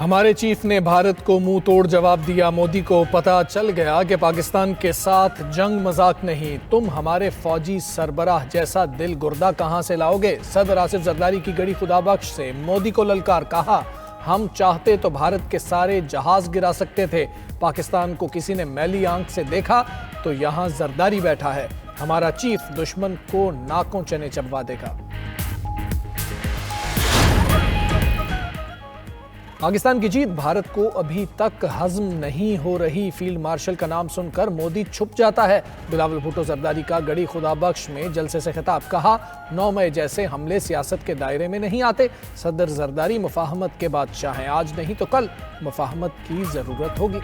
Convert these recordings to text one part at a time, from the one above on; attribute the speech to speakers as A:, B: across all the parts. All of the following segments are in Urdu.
A: ہمارے چیف نے بھارت کو منہ توڑ جواب دیا۔ مودی کو پتہ چل گیا کہ پاکستان کے ساتھ جنگ مذاق نہیں۔ تم ہمارے فوجی سربراہ جیسا دل گردہ کہاں سے لاؤ گے؟ صدر آصف زرداری کی گڑی خدا بخش سے مودی کو للکار، کہا ہم چاہتے تو بھارت کے سارے جہاز گرا سکتے تھے۔ پاکستان کو کسی نے میلی آنکھ سے دیکھا تو یہاں زرداری بیٹھا ہے۔ ہمارا چیف دشمن کو ناکوں چنے چبوا دے گا۔ پاکستان کی جیت بھارت کو ابھی تک ہضم نہیں ہو رہی۔ فیلڈ مارشل کا نام سن کر مودی چھپ جاتا ہے۔ بلاول بھٹو زرداری کا گڑی خدا بخش میں جلسے سے خطاب، کہا 9 مئی جیسے حملے سیاست کے دائرے میں نہیں آتے۔ صدر زرداری مفاہمت کے بادشاہ ہیں، آج نہیں تو کل مفاہمت کی ضرورت ہوگی۔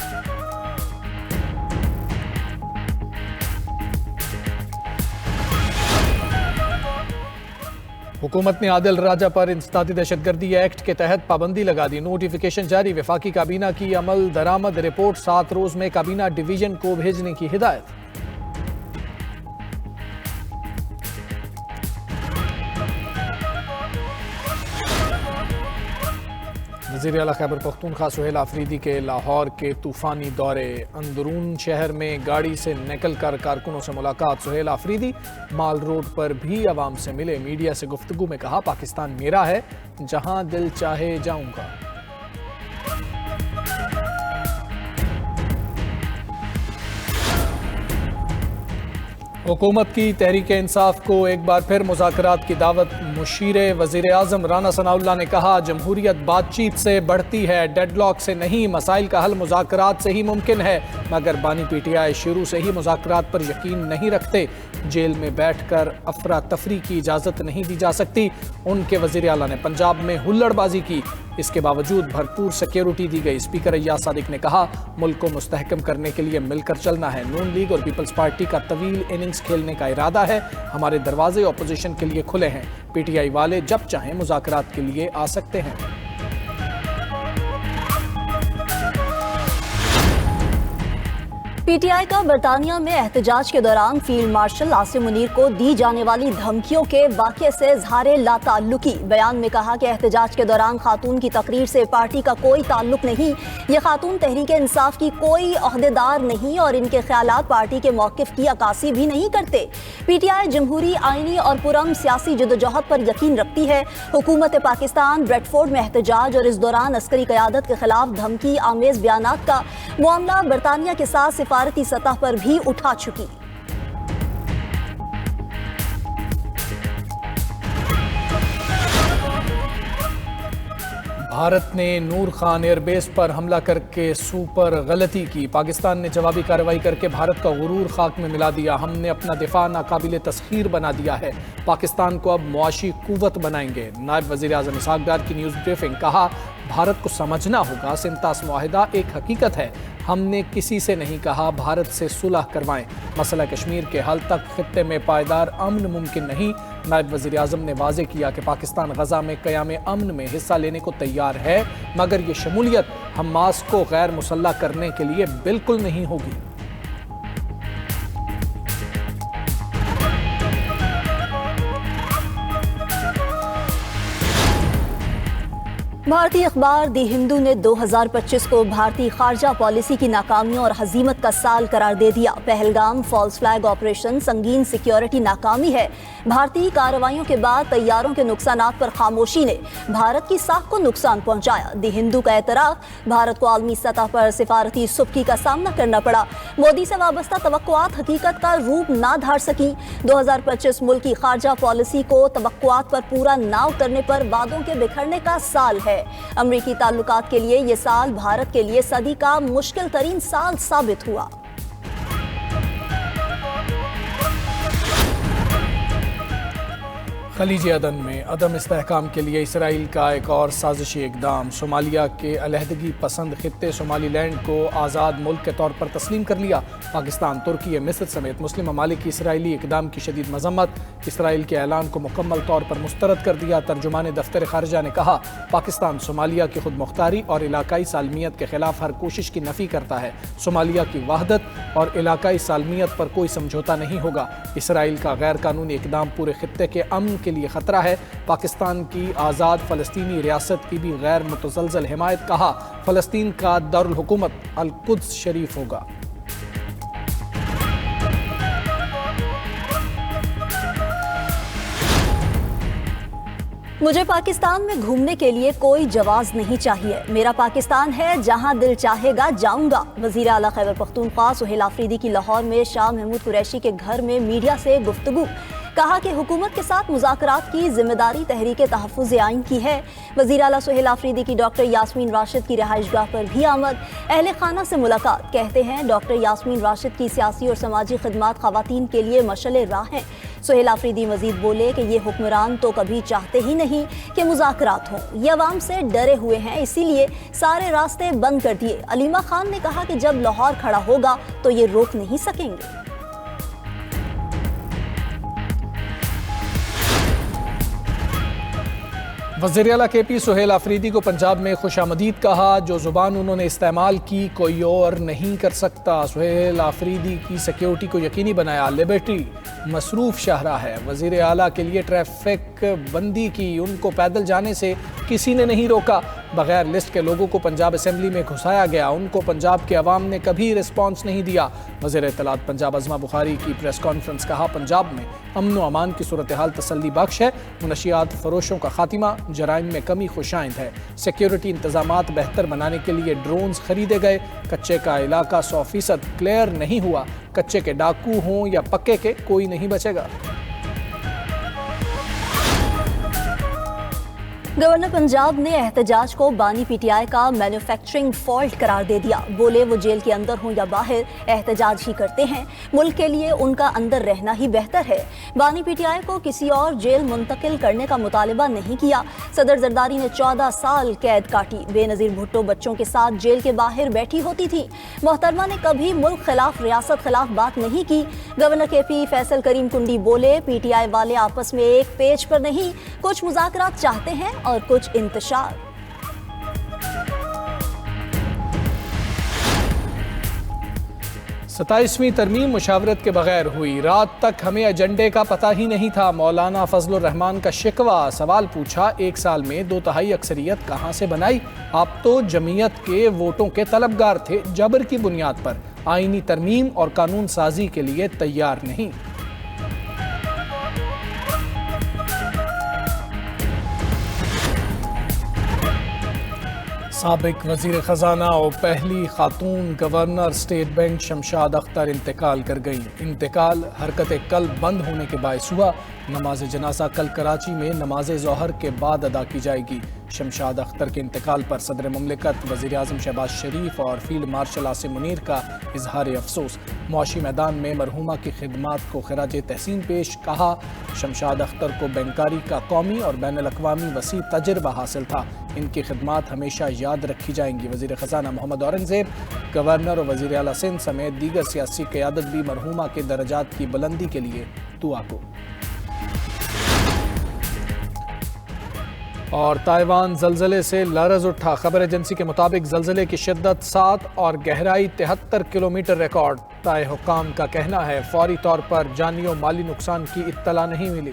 A: حکومت نے عادل راجہ پر انسدادی دہشت گردی ایکٹ کے تحت پابندی لگا دی۔ نوٹیفیکیشن جاری، وفاقی کابینہ کی عمل درآمد رپورٹ 7 روز میں کابینہ ڈویژن کو بھیجنے کی ہدایت۔ وزیر اعلیٰ خیبر پختونخوا سہیل آفریدی کے لاہور کے طوفانی دورے، اندرون شہر میں گاڑی سے نکل کر کارکنوں سے ملاقات۔ سہیل آفریدی مال روڈ پر بھی عوام سے ملے، میڈیا سے گفتگو میں کہا پاکستان میرا ہے، جہاں دل چاہے جاؤں گا۔ حکومت کی تحریک انصاف کو ایک بار پھر مذاکرات کی دعوت۔ مشیر وزیر اعظم رانا ثناء اللہ نے کہا جمہوریت بات چیت سے بڑھتی ہے، ڈیڈ لاک سے نہیں، مسائل کا حل مذاکرات سے ہی ممکن ہے، مگر بانی پی ٹی آئی شروع سے ہی مذاکرات پر یقین نہیں رکھتے۔ جیل میں بیٹھ کر افراتفری کی اجازت نہیں دی جا سکتی۔ ان کے وزیر اعلیٰ نے پنجاب میں ہلڑ بازی کی، اس کے باوجود بھرپور سیکیورٹی دی گئی۔ اسپیکر ایاز صادق نے کہا ملک کو مستحکم کرنے کے لیے مل کر چلنا ہے۔ نون لیگ اور پیپلز پارٹی کا طویل اننگز کھیلنے کا ارادہ ہے، ہمارے دروازے اپوزیشن کے لیے کھلے ہیں، پی ٹی آئی والے جب چاہیں مذاکرات کے لیے آ سکتے ہیں۔
B: پی ٹی آئی کا برطانیہ میں احتجاج کے دوران فیلڈ مارشل عاصم منیر کو دی جانے والی دھمکیوں کے واقعے سے اظہار لا تعلقی۔ بیان میں کہا کہ احتجاج کے دوران خاتون کی تقریر سے پارٹی کا کوئی تعلق نہیں، یہ خاتون تحریک انصاف کی کوئی عہدیدار نہیں اور ان کے خیالات پارٹی کے موقف کی عکاسی بھی نہیں کرتے۔ پی ٹی آئی جمہوری، آئینی اور پرامن سیاسی جدوجہد پر یقین رکھتی ہے۔ حکومت پاکستان بریڈ فورڈ میں احتجاج اور اس دوران عسکری قیادت کے خلاف دھمکی آمیز بیانات کا معاملہ برطانیہ کے ساتھ سفارتی سطح پر بھی اٹھا چکی۔
A: بھارت نے نور خان ایئر بیس پر حملہ کر کے سپر غلطی کی۔ پاکستان نے جوابی کارروائی کر کے بھارت کا غرور خاک میں ملا دیا۔ ہم نے اپنا دفاع ناقابل تسخیر بنا دیا ہے، پاکستان کو اب معاشی قوت بنائیں گے۔ نائب وزیر اعظم اسحاق ڈار کی نیوز بریفنگ، کہا بھارت کو سمجھنا ہوگا سنتاس معاہدہ ایک حقیقت ہے، ہم نے کسی سے نہیں کہا بھارت سے صلح کروائیں، مسئلہ کشمیر کے حل تک خطے میں پائیدار امن ممکن نہیں۔ نائب وزیر اعظم نے واضح کیا کہ پاکستان غزہ میں قیام امن میں حصہ لینے کو تیار ہے، مگر یہ شمولیت حماس کو غیر مسلح کرنے کے لیے بالکل نہیں ہوگی۔
B: بھارتی اخبار دی ہندو نے 2025 کو بھارتی خارجہ پالیسی کی ناکامیوں اور ہزیمت کا سال قرار دے دیا۔ پہلگام فالس فلیگ آپریشن سنگین سیکیورٹی ناکامی ہے۔ بھارتی کارروائیوں کے بعد طیاروں کے نقصانات پر خاموشی نے بھارت کی ساکھ کو نقصان پہنچایا۔ دی ہندو کا اعتراف، بھارت کو عالمی سطح پر سفارتی سبکی کا سامنا کرنا پڑا۔ مودی سے وابستہ توقعات حقیقت کا روپ نہ دھار سکیں۔ 2025 ملک کی خارجہ پالیسی کو توقعات پر پورا نہ اترنے پر وعدوں کے بکھرنے کا سال ہے۔ امریکی تعلقات کے لیے یہ سال بھارت کے لیے صدی کا مشکل ترین سال ثابت ہوا۔
A: خلیج عدن میں عدم استحکام کے لیے اسرائیل کا ایک اور سازشی اقدام۔ صومالیہ کے علیحدگی پسند خطے صومالی لینڈ کو آزاد ملک کے طور پر تسلیم کر لیا۔ پاکستان، ترکی، مصر سمیت مسلم ممالک کی اسرائیلی اقدام کی شدید مذمت۔ اسرائیل کے اعلان کو مکمل طور پر مسترد کر دیا۔ ترجمان دفتر خارجہ نے کہا پاکستان صومالیہ کی خود مختاری اور علاقائی سالمیت کے خلاف ہر کوشش کی نفی کرتا ہے۔ صومالیہ کی وحدت اور علاقائی سالمیت پر کوئی سمجھوتہ نہیں ہوگا۔ اسرائیل کا غیر قانونی اقدام پورے خطے کے امن کے لیے خطرہ ہے۔ پاکستان کی آزاد فلسطینی ریاست کی بھی غیر متزلزل حمایت، کہا فلسطین کا دارالحکومت القدس شریف ہوگا۔
B: مجھے پاکستان میں گھومنے کے لیے کوئی جواز نہیں چاہیے، میرا پاکستان ہے، جہاں دل چاہے گا جاؤں گا۔ وزیر اعلیٰ خیبر پختونخوا سہیل آفریدی کی لاہور میں شاہ محمود قریشی کے گھر میں میڈیا سے گفتگو، کہا کہ حکومت کے ساتھ مذاکرات کی ذمہ داری تحریک تحفظ آئین کی ہے۔ وزیر اعلیٰ سہیل آفریدی کی ڈاکٹر یاسمین راشد کی رہائش گاہ پر بھی آمد، اہل خانہ سے ملاقات، کہتے ہیں ڈاکٹر یاسمین راشد کی سیاسی اور سماجی خدمات خواتین کے لیے مشعل راہ ہیں۔ سہیل آفریدی مزید بولے کہ یہ حکمران تو کبھی چاہتے ہی نہیں کہ مذاکرات ہوں، یہ عوام سے ڈرے ہوئے ہیں، اسی لیے سارے راستے بند کر دیے۔ علیمہ خان نے کہا کہ جب لاہور کھڑا ہوگا تو یہ روک نہیں سکیں گے۔
A: وزیر اعلیٰ کے پی سہیل آفریدی کو پنجاب میں خوش آمدید کہا، جو زبان انہوں نے استعمال کی کوئی اور نہیں کر سکتا۔ سہیل آفریدی کی سیکیورٹی کو یقینی بنایا، لبرٹی مصروف شاہراہ ہے۔ وزیر اعلیٰ کے لیے ٹریفک بندی کی، ان کو پیدل جانے سے کسی نے نہیں روکا۔ بغیر لسٹ کے لوگوں کو پنجاب اسمبلی میں گھسایا گیا، ان کو پنجاب کے عوام نے کبھی رسپانس نہیں دیا۔ وزیر اطلاعات پنجاب عظمہ بخاری کی پریس کانفرنس، کہا پنجاب میں امن و امان کی صورتحال تسلی بخش ہے، منشیات فروشوں کا خاتمہ، جرائم میں کمی خوشائند ہے۔ سیکیورٹی انتظامات بہتر بنانے کے لیے ڈرونز خریدے گئے، کچے کا علاقہ 100% کلیئر نہیں ہوا، کچے کے ڈاکو ہوں یا پکے کے کوئی نہیں بچے گا۔
B: گورنر پنجاب نے احتجاج کو بانی پی ٹی آئی کا مینوفیکچرنگ فالٹ قرار دے دیا، بولے وہ جیل کے اندر ہوں یا باہر احتجاج ہی کرتے ہیں، ملک کے لیے ان کا اندر رہنا ہی بہتر ہے۔ بانی پی ٹی آئی کو کسی اور جیل منتقل کرنے کا مطالبہ نہیں کیا۔ صدر زرداری نے 14 سال قید کاٹی، بے نظیر بھٹو بچوں کے ساتھ جیل کے باہر بیٹھی ہوتی تھی۔ محترمہ نے کبھی ملک خلاف ریاست خلاف بات نہیں کی۔ گورنر کے پی فیصل کریم کنڈی بولے پی ٹی آئی والے آپس میں ایک پیج پر نہیں، کچھ مذاکرات چاہتے ہیں اور کچھ انتشار۔
A: 27ویں ترمیم مشاورت کے بغیر ہوئی، رات تک ہمیں ایجنڈے کا پتہ ہی نہیں تھا، مولانا فضل الرحمان کا شکوہ۔ سوال پوچھا 1 سال میں 2/3 اکثریت کہاں سے بنائی؟ آپ تو جمعیت کے ووٹوں کے طلبگار تھے، جبر کی بنیاد پر آئینی ترمیم اور قانون سازی کے لیے تیار نہیں۔ سابق وزیر خزانہ اور پہلی خاتون governor state bank Shamshad Akhtar انتقال کر گئی۔ انتقال حرکت قلب بند ہونے کے باعث ہوا۔ نماز جنازہ کل کراچی میں نماز ظہر کے بعد ادا کی جائے گی۔ شمشاد اختر کے انتقال پر صدر مملکت، وزیر اعظم شہباز شریف اور فیلڈ مارشل عاصم منیر کا اظہار افسوس۔ معاشی میدان میں مرحومہ کی خدمات کو خراج تحسین پیش، کہا شمشاد اختر کو بینکاری کا قومی اور بین الاقوامی وسیع تجربہ حاصل تھا، ان کی خدمات ہمیشہ یاد رکھی جائیں گی۔ وزیر خزانہ محمد اورنگزیب، گورنر اور وزیر اعلیٰ سندھ سمیت دیگر سیاسی قیادت بھی مرحومہ کے درجات کی بلندی کے لیے دعا کو۔ اور تائیوان زلزلے سے لرز اٹھا، خبر ایجنسی کے مطابق زلزلے کی شدت 7 اور گہرائی 73 کلومیٹر ریکارڈ۔ تائئی حکام کا کہنا ہے فوری طور پر جانی و مالی نقصان کی اطلاع نہیں ملی۔